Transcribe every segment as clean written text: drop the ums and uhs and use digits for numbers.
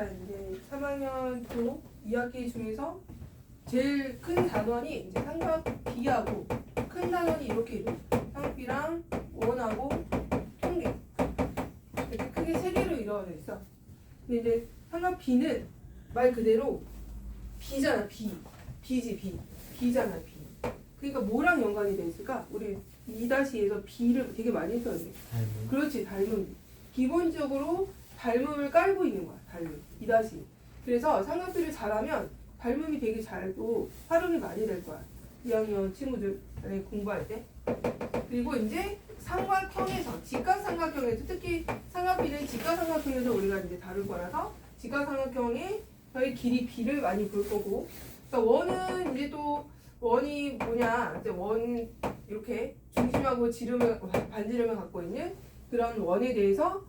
자, 이제 3학년 조 2학기 중에서 제일 큰 단원이 이제 삼각 B하고 큰 단원이 이렇게 이루어져. 삼각 B랑 원하고 통계. 이렇게 크게 세 개로 이루어져 있어. 근데 이제 삼각 B는 말 그대로 B잖아, B. B지, B. B잖아, B. 그러니까 뭐랑 연관이 돼 있을까? 우리 2-2에서 B를 되게 많이 써야 돼. 닮은. 그렇지, 닮음. 기본적으로 닮음을 깔고 있는 거야, 닮음. 2-2. 그래서 삼각비를 잘하면 닮음이 되게 잘도 활용이 많이 될 거야. 2학년 친구들 공부할 때. 그리고 이제 삼각형에서, 직각삼각형에서, 특히 삼각비는 직각삼각형에서 우리가 이제 다룰 거라서 직각삼각형의 저희 길이 B를 많이 볼 거고, 그러니까 원은 이제 또 원이 뭐냐, 이제 원 이렇게 중심하고 지름을 반지름을 갖고 있는 그런 원에 대해서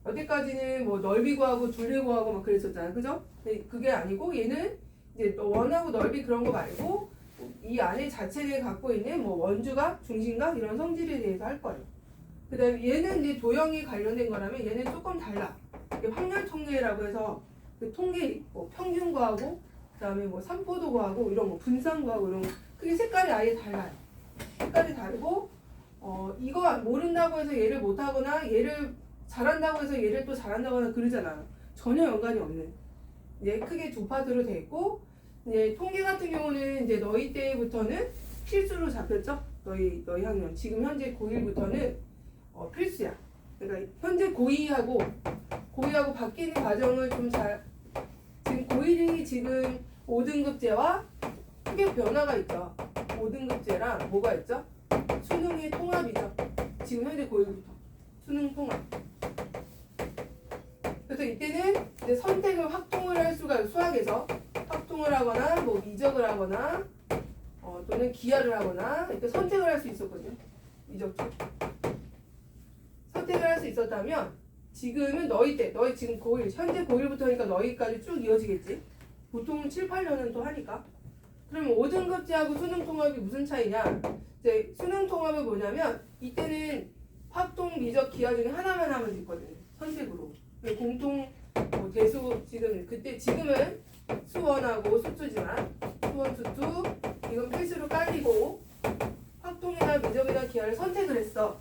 여태까지는 뭐 넓이 구하고 둘레 구하고 막 그랬었잖아, 그죠? 그게 아니고 얘는 이제 원하고 넓이 그런 거 말고 이 안에 자체에 갖고 있는 뭐 원주각, 중심각 이런 성질에 대해서 할 거예요. 그다음에 얘는 이제 도형이 관련된 거라면 얘는 조금 달라. 확률 통계라고 해서 그 통계 뭐 평균 구하고 그다음에 뭐 산포도 구하고 이런 거 분산 구하고 이런 거 그게 색깔이 아예 달라요. 색깔이 다르고 이거 모른다고 해서 얘를 못하거나 얘를 잘한다고 해서 얘를 또 잘한다거나 그러잖아요. 전혀 연관이 없는. 이제 크게 두 파트로 돼 있고 이제 통계 같은 경우는 이제 너희 때부터는 필수로 잡혔죠. 너희 학년 지금 현재 고1부터는 필수야. 그러니까 현재 고2하고 바뀌는 과정을 좀 잘 지금 고1이 지금 5등급제와 크게 변화가 있죠. 5등급제랑 뭐가 있죠? 수능의 통합이죠. 지금 현재 고1부터 수능 통합. 그래서 이때는 이제 선택을 확통을 할 수가 있고 수학에서 확통을 하거나 뭐 이적을 하거나 또는 기하를 하거나 이렇게 선택을 할 수 있었거든요. 이적 쪽. 선택을 할 수 있었다면 지금은 너희 지금 고1 현재 고1부터니까 너희까지 쭉 이어지겠지. 보통 7, 8년은 또 하니까. 그러면 5등급제하고 수능 통합이 무슨 차이냐? 이제 수능 통합은 뭐냐면 이때는 확통, 미적, 기하 중에 하나만 하면 되거든요. 선택으로. 공통 대수 지금은 수원하고 수투지만 수원, 수투 이건 필수로 깔리고 확통이나 미적이나 기하를 선택을 했어.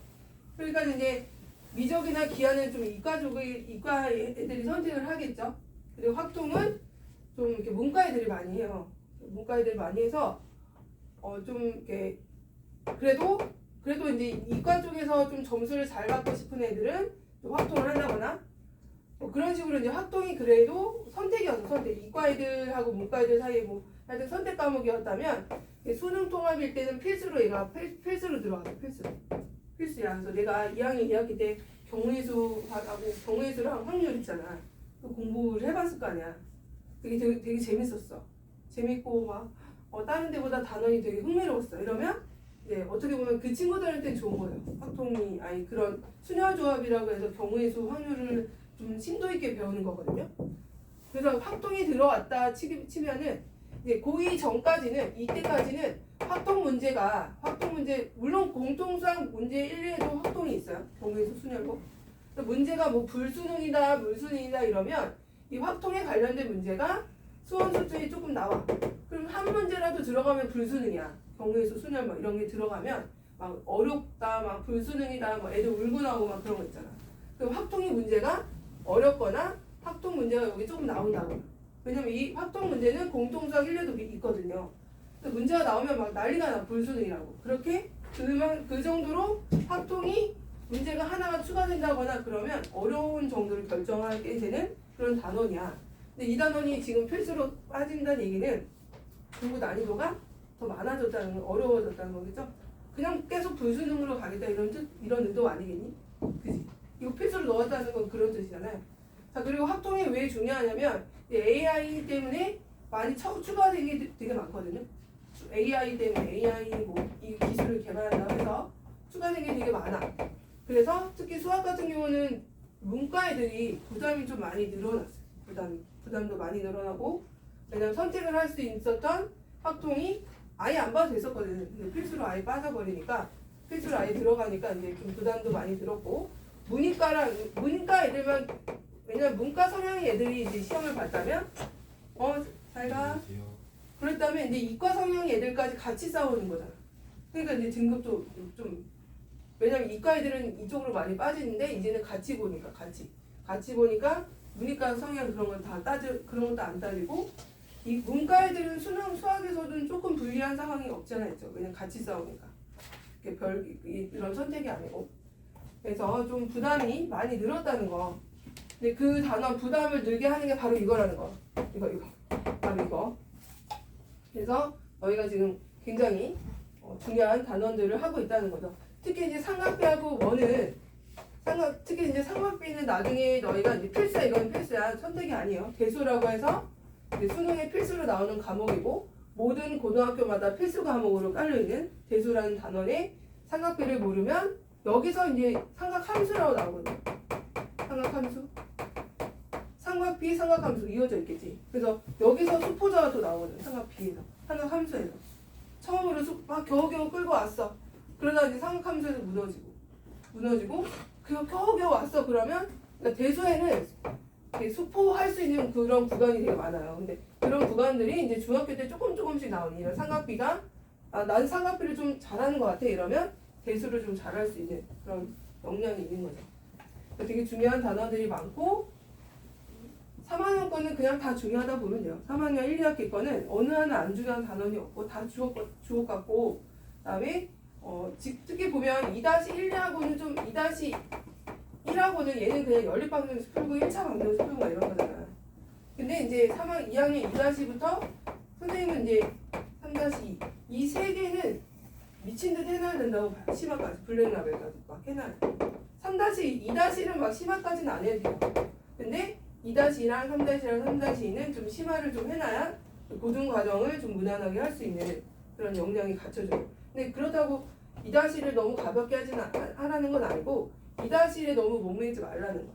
그러니까 이제 미적이나 기하는 좀 이과 애들이 선택을 하겠죠. 그리고 확통은 좀 이렇게 문과 애들이 많이 해요. 문과 애들이 많이 해서 좀 이렇게 그래도 이제 이과 쪽에서 좀 점수를 잘 받고 싶은 애들은 좀 확통을 한다거나 그런 식으로 이제 확통이 그래도 선택이었어. 이과 애들하고 문과 애들 사이에 뭐 하여튼 선택 과목이었다면 수능 통합일 때는 필수로 얘가 필수로 들어가서 필수야. 그래서 내가 2학년 2학기 때 경우의수하고 경우의수랑 확률 있잖아. 그 공부를 해봤을 거 아니야. 되게 재밌었어. 재밌고 막 다른 데보다 단원이 되게 흥미로웠어. 이러면 이제 어떻게 보면 그 친구들한테는 좋은 거예요. 확통이 아니 그런 순혈조합이라고 해서 경우의수 확률을 좀 심도 있게 배우는 거거든요. 그래서 확통이 들어왔다 치면은 이제 고2 전까지는 이때까지는 확통 문제 물론 공통수학 문제 1에도 확통이 있어요. 경우의수 순혈고 문제가 뭐 불수능이다 물수능이다 이러면 이 확통에 관련된 문제가 수원 수투에 조금 나와. 그럼 한 문제라도 들어가면 불수능이야. 경우의수 순혈 막 이런 게 들어가면 막 어렵다 막 불수능이다 막 애들 울고 나오고 막 그런 거 있잖아. 그럼 확통이 문제가 어렵거나 확통 문제가 여기 조금 나온다거나. 왜냐면 이 확통 문제는 공통수학 1에도 있거든요. 문제가 나오면 막 난리가 나 불수능이라고. 그렇게 그 정도로 확통이 문제가 하나가 추가된다거나 그러면 어려운 정도를 결정하게 되는 그런 단원이야. 근데 이 단원이 지금 필수로 빠진다는 얘기는 공부 난이도가 더 많아졌다는 거, 어려워졌다는 거겠죠? 그냥 계속 불수능으로 가겠다 이런 의도 아니겠니? 그지? 이거 필수로 넣었다는 건 그런 뜻이잖아요. 자, 그리고 확통이 왜 중요하냐면 AI 때문에 많이 추가된 게 되게 많거든요. AI 때문에 AI 이 기술을 개발한다고 해서 추가된 게 되게 많아. 그래서 특히 수학 같은 경우는 문과 애들이 부담이 좀 많이 늘어났어요. 부담도 많이 늘어나고 왜냐면 선택을 할 수 있었던 확통이 아예 안 봐도 됐었거든요. 근데 필수로 아예 빠져버리니까 필수로 아예 들어가니까 이제 좀 부담도 많이 들었고 문과 애들만 왜냐면 문과 성향의 애들이 이제 시험을 봤다면 잘가 그랬다면 이제 이과 성향의 애들까지 같이 싸우는 거잖아. 그러니까 이제 등급도 좀 왜냐면 이과 애들은 이쪽으로 많이 빠지는데 이제는 같이 보니까 같이 보니까 문이과 성향 그런 건 다 그런 것도 안 따지고 이 문과 애들은 수능 수학에서는 조금 불리한 상황이 없지 않아 있죠. 왜냐면 같이 싸우니까 이런 선택이 아니고 그래서 좀 부담이 많이 늘었다는 거. 근데 그 단원 부담을 늘게 하는 게 바로 이거라는 거. 이거 바로 이거. 그래서 너희가 지금 굉장히 중요한 단원들을 하고 있다는 거죠. 특히 이제 삼각비하고 원은 특히 이제 삼각비는 나중에 너희가 이제 필수야. 이건 필수야. 선택이 아니에요. 대수라고 해서 이제 수능에 필수로 나오는 과목이고 모든 고등학교마다 필수 과목으로 깔려 있는 대수라는 단원에 삼각비를 모르면 여기서 이제 삼각함수라고 나오거든요. 삼각함수. 삼각비, 삼각함수 이어져 있겠지. 그래서 여기서 수포자가 또 나오거든. 삼각비에서, 삼각함수에서. 처음으로 막 겨우겨우 끌고 왔어. 그러다 이제 삼각함수에서 무너지고 겨우겨우 왔어. 그러면 그러니까 대수에는 수포할 수 있는 그런 구간이 되게 많아요. 근데 그런 구간들이 이제 중학교 때 조금씩 나오니 이런 삼각비가 난 삼각비를 좀 잘하는 것 같아. 이러면 대수를 좀 잘할 수 있는 그런 역량이 있는 거죠. 되게 중요한 단어들이 많고 3학년 거는 그냥 다 중요하다 보면 돼요. 3학년 1, 2학기 거는 어느 하나 안 중요한 단원이 없고 다 주옥 같고 그다음에 특히 보면 2-1, 2하고는 좀 2-1하고는 얘는 그냥 연립방정식 풀고 1차 방정식 풀고 막 이런 거잖아. 근데 이제 2학년 2-부터 선생님은 이제 3-2 이 세 개는 미친 듯 해놔야 된다고 봐요. 심화까지 블랙라벨까지 막 해놔야 돼. 3-2, 2-1은 막 심화까지는 안 해도 돼요. 근데 2-2랑 3-1이랑 3-2는 좀 심화를 좀 해놔야 고등 과정을 좀 무난하게 할 수 있는 그런 역량이 갖춰져요. 근데 그렇다고 2-1을 너무 가볍게 하라는 건 아니고 2-1에 너무 목매지 말라는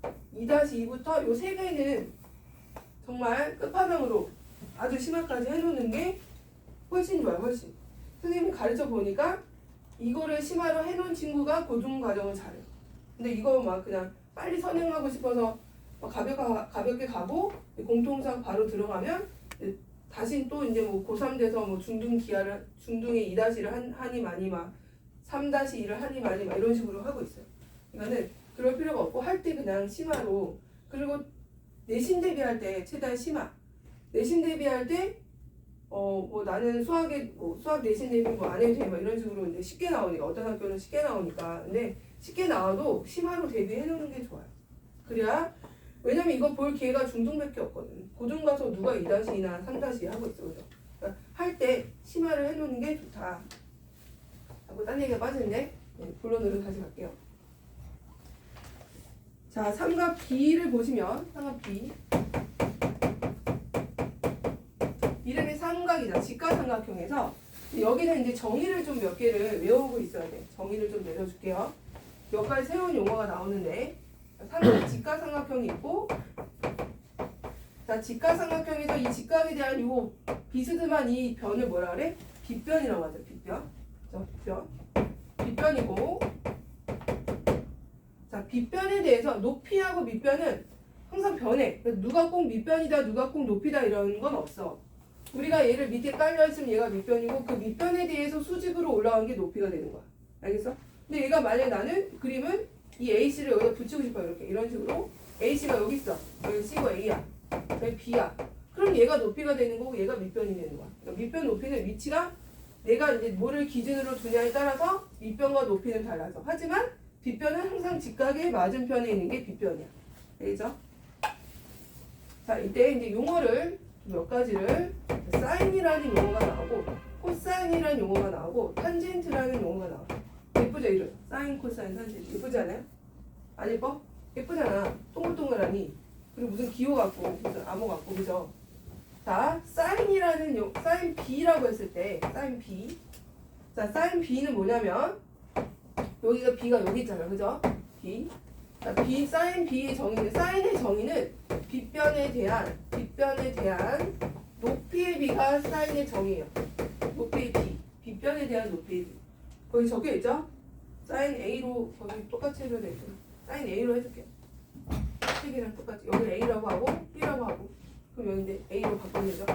거야. 2-2부터 요 세 개는 정말 끝판왕으로 아주 심화까지 해놓는 게 훨씬 좋아요. 훨씬. 선생님이 가르쳐 보니까 이거를 심화로 해놓은 친구가 고등 과정을 잘해요. 근데 이거 막 그냥 빨리 선행하고 싶어서 가볍게 가고 공통상 바로 들어가면 다시 또 이제 뭐 고3 돼서 뭐 중등에 2-1을 하니 많이 막 3-2를 하니 많이 막 이런 식으로 하고 있어요. 이거는 그럴 필요가 없고 할 때 그냥 심화로 그리고 내신 대비할 때 최대한 심화. 내신 대비할 때 뭐 나는 수학 내신 대비 뭐 안 해도 돼 막 이런 식으로 이제 쉽게 나오니까 어떤 학교는 쉽게 나오니까 근데 쉽게 나와도 심화로 대비해 놓는 게 좋아요. 그래야 왜냐면 이거 볼 기회가 중등밖에 없거든. 고등 가서 누가 2-2나 3-2 하고 있어. 그죠? 그러니까 할 때 심화를 해 놓는 게 좋다. 하고 딴 얘기가 빠지는데 본론으로 다시 갈게요. 자, 삼각 B를 보시면 삼각 B 이름이 삼각이잖아. 직각삼각형에서 여기는 이제 정의를 좀 몇 개를 외우고 있어야 돼. 정의를 좀 내려줄게요. 몇 가지 새로운 용어가 나오는데 직각삼각형이 있고 자, 직각삼각형에서 이 직각에 대한 요 비스듬한 이 변을 뭐라 그래? 빗변이라고 하죠. 빗변이고 자, 빗변에 대해서 높이하고 밑변은 항상 변해. 누가 꼭 밑변이다, 누가 꼭 높이다 이런 건 없어. 우리가 얘를 밑에 깔려있으면 얘가 밑변이고 그 밑변에 대해서 수직으로 올라간 게 높이가 되는 거야. 알겠어? 근데 얘가 만약에 나는 그림은 이 AC를 여기다 붙이고 싶어. 이렇게 이런 식으로 AC가 여기 있어. 여기 C가 A야. 여기 B야. 그럼 얘가 높이가 되는 거고 얘가 밑변이 되는 거야. 그러니까 밑변 높이는 위치가 내가 이제 뭐를 기준으로 두냐에 따라서 밑변과 높이는 달라져. 하지만 빗변은 항상 직각의 맞은편에 있는 게 빗변이야. 알겠죠? 자, 이때 이제 용어를 몇 가지를 사인이라는 용어가 나오고 코사인이라는 용어가 나오고 탄젠트라는 용어가 나와. 예쁘죠 이름? 사인, 코사인, 탄젠트. 예쁘지 않아요? 안 예뻐? 예쁘잖아. 동글동글하니. 그리고 무슨 기호 같고 무슨 암호 같고 그죠? 자, 사인 B라고 했을 때 사인 B. 자, 사인 B는 뭐냐면 여기가 B가 여기 있잖아요. 그죠? B. 자, 사인 B의 정의는 사인의 정의는 빗변에 대한 높이의 B가 사인의 정의예요. 높이의 B. 빗변에 대한 높이의 B. 거기 적혀 있죠? 사인 A로 거기 똑같이 해도 되죠. 사인 A로 해줄게요. 필기랑 똑같지. 여기 A라고 하고 B라고 하고. 그럼 여기 이제 A로 바꾸면 되죠.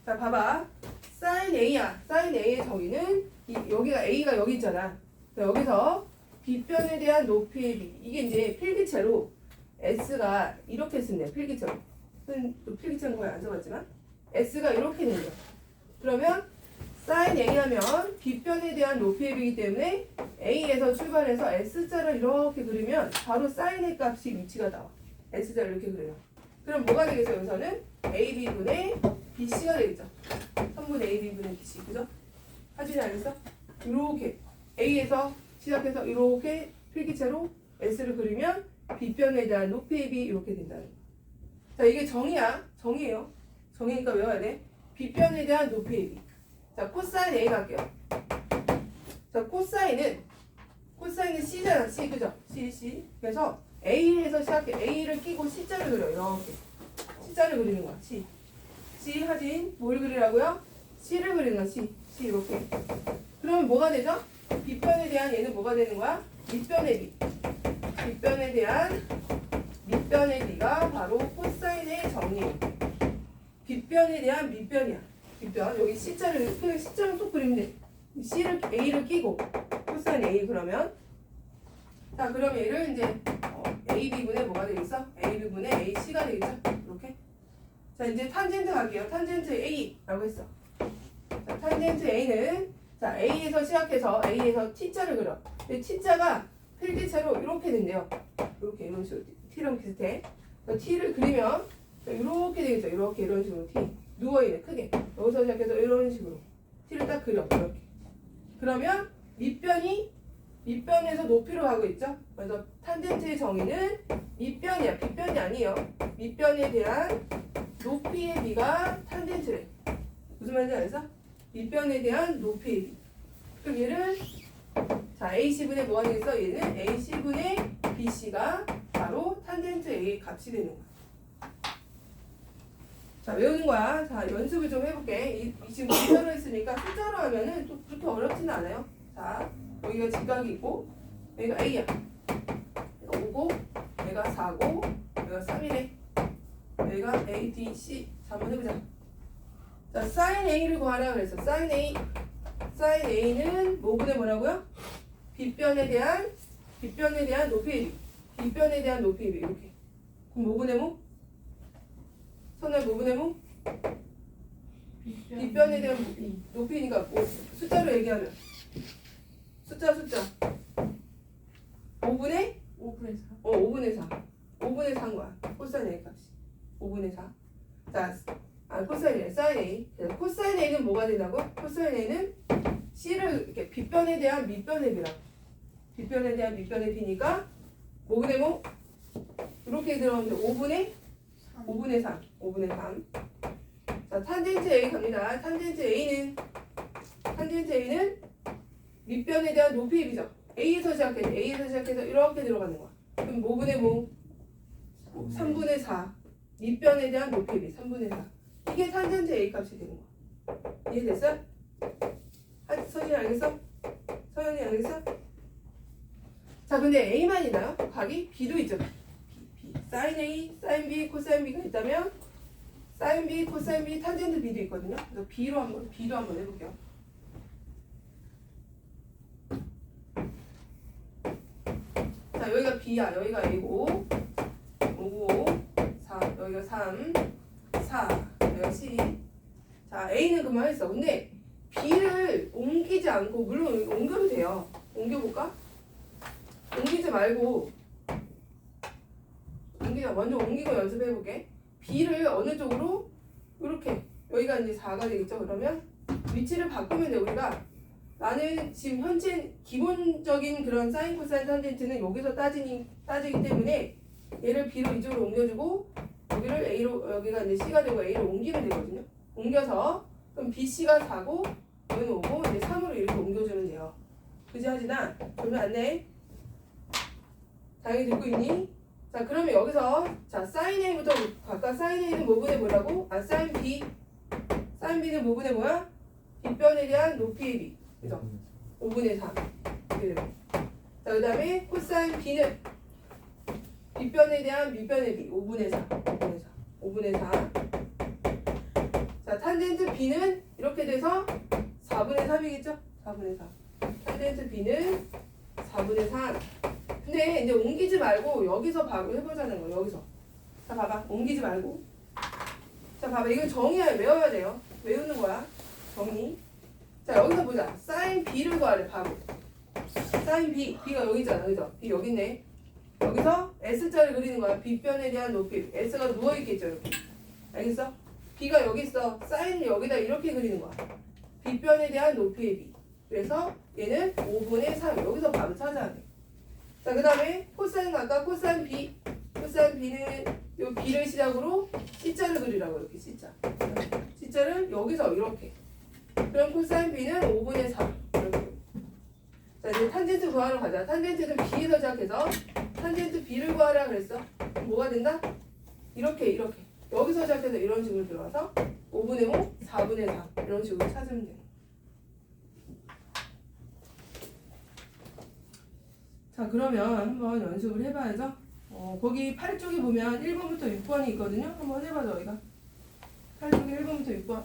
자, 봐봐. sin A야. sin A의 정의는 여기가 A가 여기 있잖아. 여기서 빗변에 대한 높이의 비. 이게 이제 필기체로 S가 이렇게 쓴대. 필기체로. 또 필기체는 거의 안 써봤지만 S가 이렇게 된 거야. 그러면 sin A 하면 빗변에 대한 높이의 비이기 때문에 A에서 출발해서 S자를 이렇게 그리면 바로 sin A 값이 위치가 나와. S자를 이렇게 그려요. 그럼 뭐가 되겠어요? 여기서는 AB분의 BC가 되겠죠. 3분의 AB분의 BC. 그죠? 하진이 알겠어? 이렇게 A에서 시작해서 이렇게 필기체로 S를 그리면 빗변에 대한 높이의 비 이렇게 된다는 거야. 자, 이게 정의야. 정의예요. 정의니까 외워야 돼. 빗변에 대한 높이의 비. 자, 코사인 A 갈게요. 자, 코사인은 C잖아. C. 그죠? C. 그래서 A에서 시작해. A를 끼고 C자를 그려. 이렇게. C자를 그리는 거야. C 하진 뭘 그리라고요? C를 그리는 거야. C 이렇게. 그러면 뭐가 되죠? 빗변에 대한 얘는 뭐가 되는 거야? 밑변의 비. 빗변에 대한 밑변의 비가 바로 코사인의 정의예요. 빗변에 대한 밑변이야. 빗변. 여기 C자를 또 그리면 돼. A를 끼고 코사인 A 그러면 자, 그럼 얘를 이제 AB분의 뭐가 되겠어? AB분의 AC가 되겠죠? 이렇게. 자, 이제 탄젠트 갈게요. 탄젠트 A라고 했어. 자, 탄젠트 A는 자, A에서 시작해서 A에서 T자를 그려. 근데 T자가 필기체로 이렇게 된대요. 이렇게 이런 식으로 T랑 비슷해. T를 그리면 이렇게 되겠죠. 이렇게 이런 식으로 T 누워있네. 크게. 여기서 시작해서 이런 식으로 T를 딱 그려. 이렇게. 그러면 밑변에서 높이로 가고 있죠. 그래서 탄젠트의 정의는 밑변이야. 빗변이 아니에요. 밑변에 대한 높이의 비가 탄젠트래. 무슨 말인지 알겠어? 밑변에 대한 높이의 비. 그럼 얘를 자, AC분의 뭐가 되겠어? 얘는 AC분의 BC가 바로 탄젠트 A의 값이 되는 거야. 자, 외우는 거야. 자, 연습을 좀 해볼게. 지금 숫자로 했으니까 숫자로 하면은 또 그렇게 어렵지는 않아요. 자, 여기가 직각이 있고 여기가 A야. 여기가 5고 여기가 4고 여기가 3이래. 여기가 A, D, C. 자, 한번 해보자. 자, sin A를 구하라 그랬어. sin A는 뭐분의 뭐라고요? 빗변에 대한 높이의 비. 빗변에 대한 높이의 비. 이렇게. 그럼 뭐분의 뭐? 선을 뭐분의 뭐? 빗변에 대한 높이니까 뭐 숫자로 얘기하면 숫자 5분의 5분의 4. 5분의 4. 5분의 4인 거야. 코사인 A 값이. 5분의 4. 자, 코사인 A, 사인 A. 코사인 A는 뭐가 되냐고? 코사인 A는 C를 이렇게 빗변에 대한 밑변의 비라. 빗변에 대한 밑변의 비니까 뭐분의 뭐? 이렇게 들어오면 5분의 3. 5분의 3. 자, 탄젠트 A 갑니다. 탄젠트 A는 밑변에 대한 높이의 비죠. A에서 시작해서 이렇게 들어가는 거야. 그럼 뭐분의 뭐? 3분의 4. 밑변에 대한 높이의 비. 3분의 4. 이게 탄젠트 A 값이 되는 거야. 이해됐어? 서진이 알겠어? 서연이 알겠어? 자, 근데 A만 있나요? 각이 B도 있죠. B. sin A, sin B, 코사인 B가 있다면 sin B, 코사인 B, 탄젠트 B도 있거든요. 그래서 B도 한번 해볼게요. 자, 여기가 B야. 여기가 A고 5, 4, 여기가 3, 4, 여기가 C. 자, A는 그만했어. 근데 B를 옮기지 않고, 물론 옮겨도 돼요. 옮겨볼까? 옮기지 말고 먼저 옮기고 연습해볼게. B를 어느 쪽으로? 이렇게. 여기가 이제 4가 되겠죠. 그러면 위치를 바꾸면 돼. 우리가 나는 지금 현재 기본적인 그런 사인 코사인 탄젠트는 여기서 따지기 때문에 얘를 B로 이쪽으로 옮겨주고 여기를 A로, 여기가 이제 C가 되고 A로 옮기면 되거든요. 옮겨서 그럼 BC가 4고 여기는 5고 이제 3으로 이렇게 옮겨주면 돼요. 그지 하진아? 그러면 안 돼? 당연히 듣고 있니? 자, 그러면 여기서 자, sin A부터 각각 sin A는 뭐분의 뭐라고? sin B. sin B는 뭐분의 뭐야? 빗변에 대한 높이의 비. 그죠? 5분의 3. 이렇게 되고. 자, 그 다음에 코사인 B는 빗변에 대한 밑변의 비 5분의 4. 5분의 4. 5분의 4. 자, 탄젠트 B는 이렇게 돼서 4분의 3이겠죠? 4분의 3. 탄젠트 B는 4분의 3. 근데 이제 옮기지 말고 여기서 바로 해보자는 거예요. 여기서. 자, 봐봐. 옮기지 말고. 자, 봐봐. 이건 정의야. 외워야 돼요. 외우는 거야. 정의. 자, 여기서 보자. 사인 B를 구하래. 바로. 사인 B. B가 여기 있잖아. 그죠? B 여기 있네. 여기서 S자를 그리는 거야. B변에 대한 높이. S가 누워있겠죠. 이렇게. 알겠어? B가 여기 있어. 사인을 여기다 이렇게 그리는 거야. B변에 대한 높이의 B. 그래서 얘는 5분의 3. 여기서 바로 찾아야 돼. 자, 그 다음에 코사인 갈까? 코사인 B. 코사인 B는 요 B를 시작으로 C자를 그리라고. 이렇게 C자. C자를 여기서 이렇게. 그럼 코사인 B는 5분의 3. 이렇게. 자, 이제 탄젠트 구하러 가자. 탄젠트는 B에서 시작해서 탄젠트 B를 구하라 그랬어. 뭐가 된다? 이렇게. 여기서 시작해서 이런 식으로 들어가서 5분의 5, 4분의 3 이런 식으로 찾으면 돼. 자, 그러면 한번 연습을 해봐야죠. 거기 8쪽에 보면 1번부터 6번이 있거든요. 한번 해봐, 저희가. 8쪽에 1번부터 6번.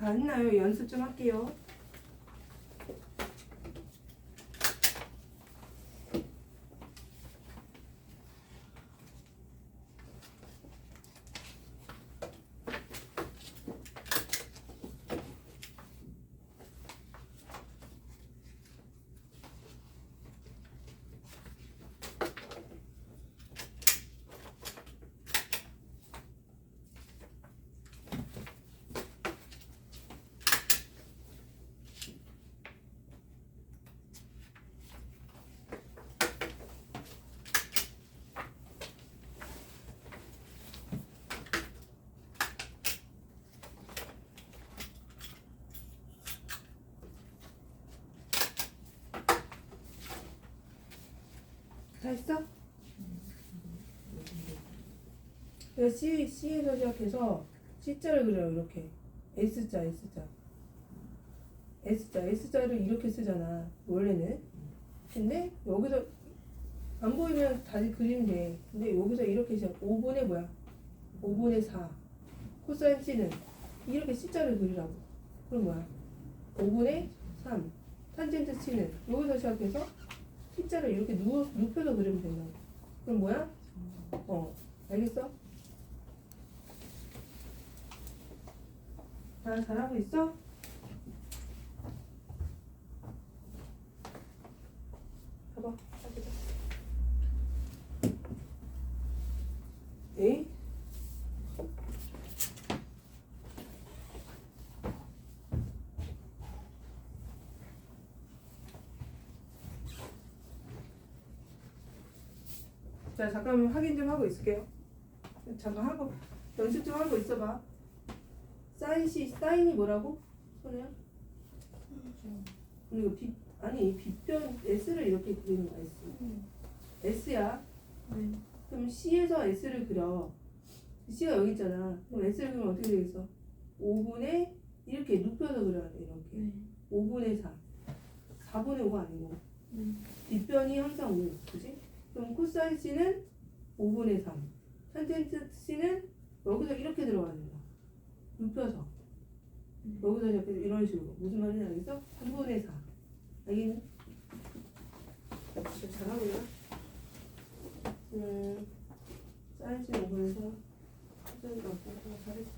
다 했나요? 연습 좀 할게요. 다 했어? C에서 시작해서 C자를 그려요. 이렇게 S자 S자를 이렇게 쓰잖아 원래는. 근데 여기서 안 보이면 다시 그리면 돼. 근데 여기서 이렇게 시작. 5분의 뭐야? 5분의 4 코사인 C는 이렇게 C자를 그리라고. 그럼 뭐야? 5분의 3 탄젠트 C는 여기서 시작해서 T자를 이렇게 눕혀서 그리면 된다고. 그럼 뭐야? 알겠어? 잘하고 있어? 봐봐. 에이? 자, 잠깐만 확인 좀 하고 있을게요. 잠깐 하고 연습 좀 하고 있어봐. 사인이 뭐라고? 손해야? 그리고 빗변 S를 이렇게 그리는 거야. S야. 그럼 C에서 S를 그려. C가 여기 있잖아. 그럼 S를 그리면 어떻게 되겠어? 5분의 이렇게 눕혀서 그려야 돼. 이렇게 5분의 4 4분의 5가 아니고 빗변이 항상 5 그치? 그럼 코사인 C는 5분의 3 탄젠트 C는 여기서 이렇게 들어가야 된다. 눕혀서 여기서 이렇게 이런 식으로. 무슨 말인지 알겠어? 3분의 4 알겠니? 진짜 잘하고 있나? 사인 C 5분의 4 잘했어.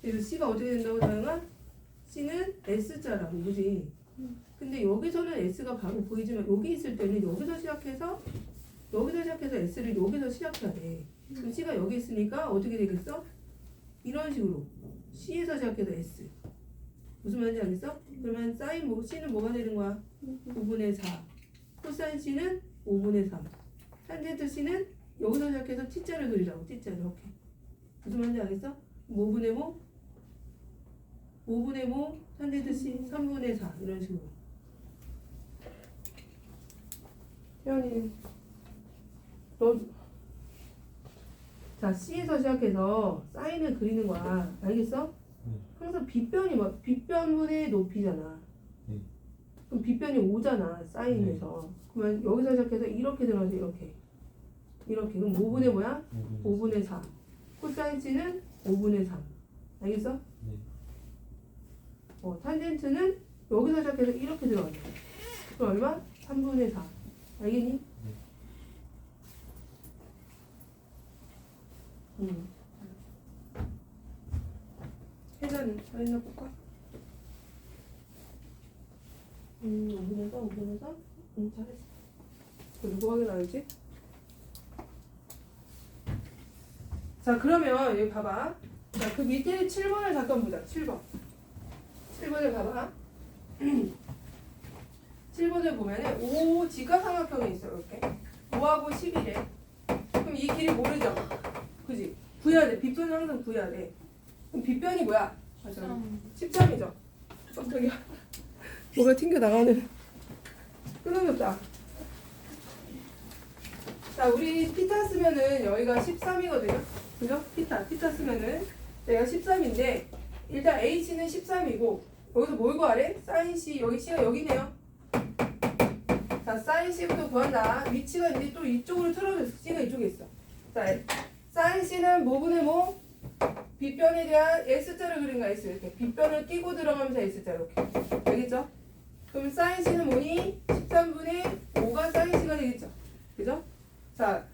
그래서 C가 어떻게 된다고 다영아? C는 S자라고 그지? 근데 여기서는 S가 바로 보이지만 여기 있을 때는 여기서 시작해서 S를 여기서 시작해야 돼. 그럼 C가 여기 있으니까 어떻게 되겠어? 이런 식으로 C에서 시작해서 S. 무슨 말인지 알겠어? 그러면 사인 C는 뭐가 되는 거야? 5분의 4 코사인 C는 5분의 3 탄젠트 C는 여기서 시작해서 T자를 그리라고. T자 이렇게. 무슨 말인지 알겠어? 5분의 5 탄젠트 C 3분의 4 이런 식으로. 태연이 자, C에서 시작해서 사인을 그리는 거야. 알겠어? 항상 빗변분의 높이잖아. 그럼 빗변이 5잖아. 사인에서. 그러면 여기서 시작해서 이렇게 들어가서 이렇게. 그럼 5분의 뭐야? 5분의 4. 코사인 C는 5분의 3. 알겠어? 탄젠트는 여기서 시작해서 이렇게 들어가죠. 그럼 얼마? 3분의 4. 알겠니? 해자는 사인 볼까? 5분의 4, 5분의 4? 잘했어. 누구 확인하는지? 자, 그러면 여기 봐봐. 자, 그 밑에 7번을 잠깐 보자. 7번을 봐봐. 7번을 보면은 5 직각삼각형이 있어. 이렇게 5하고 11에. 그럼 이 길이 모르죠? 그지? 구해야 돼. 빗변을 항상 구해야 돼. 그럼 빗변이 뭐야? 맞아. 13이죠. 깜짝이야. 뭐가 튕겨 나가는. 끊어졌다. 자, 우리 피타 쓰면은 여기가 13이거든요. 그죠? 피타 쓰면은 내가 13인데 일단 H는 13이고 여기서 뭘 구하래? 사인 C. 여기 C가 여기네요. 자, 사인 C부터 구한다. 위치가 이제 또 이쪽으로 틀어졌어. C가 이쪽에 있어. 자, 사인 C는 뭐분의 뭐? 빗변에 대한 S자를 그린 거야. S 이렇게 빗변을 끼고 들어가면서 S자 이렇게. 알겠죠? 그럼 사인 C는 뭐니? 13분의 5가 사인 C가 되겠죠? 그죠? 자,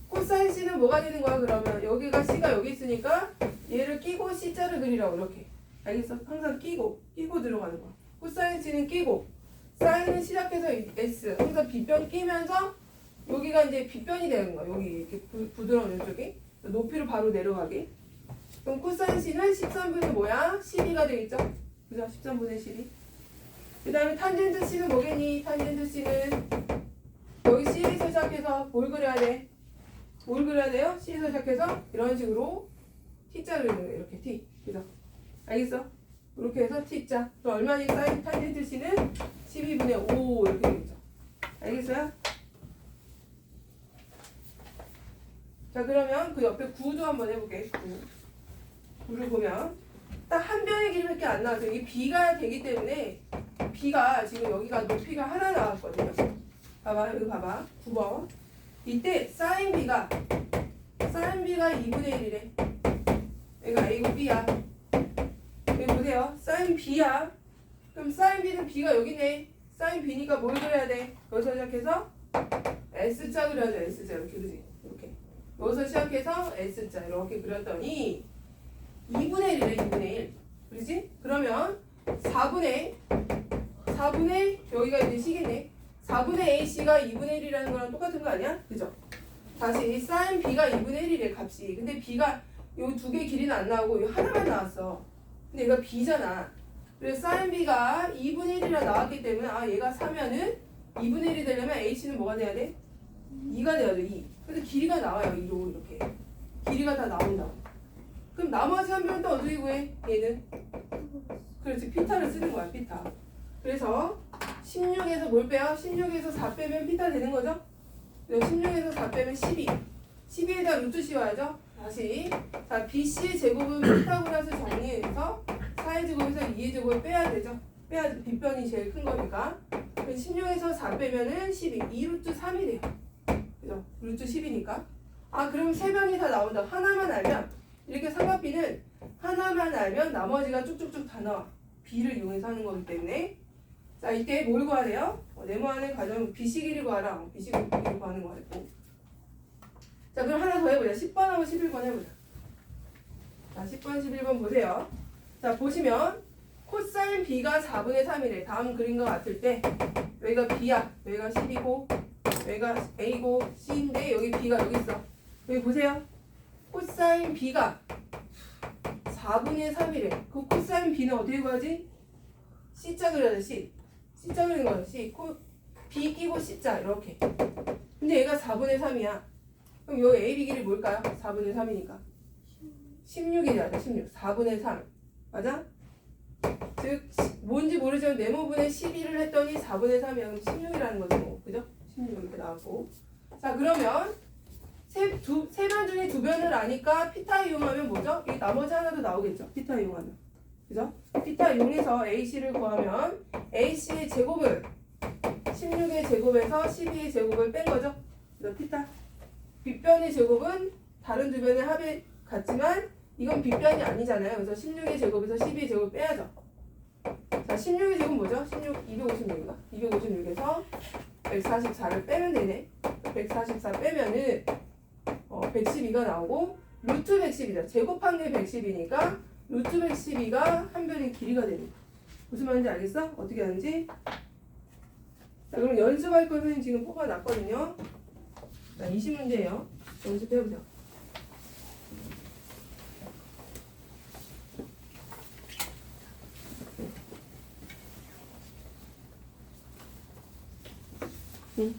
코사인 C는 뭐가 되는 거야? 그러면 여기가 C가 여기 있으니까 얘를 끼고 C자를 그리라고 이렇게. 알겠어? 항상 끼고 들어가는 거야. 코사인 C는 끼고 사인은 시작해서 S 항상 빗변 끼면서 여기가 이제 빗변이 되는 거야. 여기 이렇게 부드러운 이쪽이 높이로 바로 내려가게. 그럼 코사인 C는 13분의 뭐야? 12가 되겠죠? 그죠? 13분의 12. 그 다음에 탄젠트 C는 뭐겠니? 탄젠트 C는 여기 C에서 시작해서 뭘 그려야 돼? 뭘 그려야 돼요? C에서 시작해서 이런 식으로 T자를 그리는 거예요. 이렇게 T. 그죠? 알겠어? 이렇게 해서 T자. 그럼 얼마니 사인 탄젠트 C는 12분의 5 이렇게 되겠죠? 알겠어요? 자, 그러면 그 옆에 9도 한번 해볼게. 9를 보면 딱 한 변의 길이밖에 안 나왔어요. 이게 B가 되기 때문에 B가 지금 여기가 높이가 하나 나왔거든요. 봐봐, 여기 봐봐. 9번. 이때 사인 B가 2분의 1이래. 여기가 A고 B야. 여기 보세요. 사인 B야. 그럼 사인 B는 B가 여기네. 사인 B니까 뭘 그려야 돼? 여기서 시작해서 S자 그려야 돼. S자 이렇게 그지? 이렇게. 여기서 시작해서 S자 이렇게 그렸더니 2분의 1이래. 2분의 1. 그러지? 그러면 4분의 여기가 이제 C겠네. 4분의 AC가 2분의 1이라는 거랑 똑같은 거 아니야? 그죠? 다시 사인 B가 2분의 1이래 값이. 근데 B가 요 두 개 길이는 안 나오고 요 하나만 나왔어. 근데 얘가 B잖아. 그래서 사인 B가 2분의 1이라 나왔기 때문에 아 얘가 4면은 2분의 1이 되려면 AC는 뭐가 돼야 돼? 2가 돼야죠. 2. 근데 길이가 나와요. 2로 이렇게. 길이가 다 나온다. 그럼 나머지 한 변은 또 어떻게 구해? 얘는? 그렇지. 피타를 쓰는 거야. 피타. 그래서 16에서 뭘 빼요? 16에서 4 빼면 피타 되는 거죠? 16에서 4 빼면 12. 12에다 루트 씌워야죠? 다시. 자, BC의 제곱은 피타고라스 정리해서 4의 제곱에서 2의 제곱을 빼야 되죠? 빼야지. 빗변이 제일 큰 거니까. 16에서 4 빼면은 12. 2루트 3이 돼요. 그죠? 루트 10이니까. 아, 그럼 세 변이 다 나온다. 하나만 알면, 이렇게 삼각비는 하나만 알면 나머지가 쭉쭉쭉 다 나와. B를 이용해서 하는 거기 때문에. 자, 이때 뭘 구해야 돼요? 네모안의 가정 BC 길이 구하라. BC 길이 구하는 거였고. 자, 그럼 하나 더 해보자. 10번하고 11번 해보자. 자, 10번, 11번 보세요. 자, 보시면 코사인 B가 4분의 3이래. 다음 그림과 같을 때 여기가 B야. 여기가 10이고 여기가 A고 C인데 여기 B가 여기 있어. 여기 보세요. 코사인 B가 4분의 3이래. 그 코사인 B는 어떻게 구하지? C자 그려야 돼. C자 그리는 거야. C. B 끼고 C자 이렇게. 근데 얘가 4분의 3이야. 그럼 여기 A, B 길이 뭘까요? 4분의 3이니까 16이잖아. 16. 4분의 3. 맞아? 즉 뭔지 모르지만 네모분의 12를 했더니 4분의 3이야. 그럼 16이라는 거죠. 뭐. 그죠? 16 이렇게 나왔고. 자, 그러면 세 변 중에 두 변을 아니까 피타 이용하면 뭐죠? 이 나머지 하나도 나오겠죠? 피타 이용하면. 그죠? 피타 이용해서 AC를 구하면 AC의 제곱을 16의 제곱에서 12의 제곱을 뺀 거죠? 그래서 피타. 빗변의 제곱은 다른 두 변의 합이 같지만 이건 빗변이 아니잖아요. 그래서 16의 제곱에서 12의 제곱을 빼야죠. 자, 16의 제곱은 뭐죠? 16, 256인가? 256에서 144를 빼면 되네. 144 빼면은 112가 나오고 루트 112죠. 제곱한 게 110이니까 루트 112가 한 변의 길이가 되는 거야. 무슨 말인지 알겠어? 어떻게 하는지? 자, 그럼 연습할 거는 지금 뽑아놨거든요. 자, 20문제예요. 연습해보자. 응.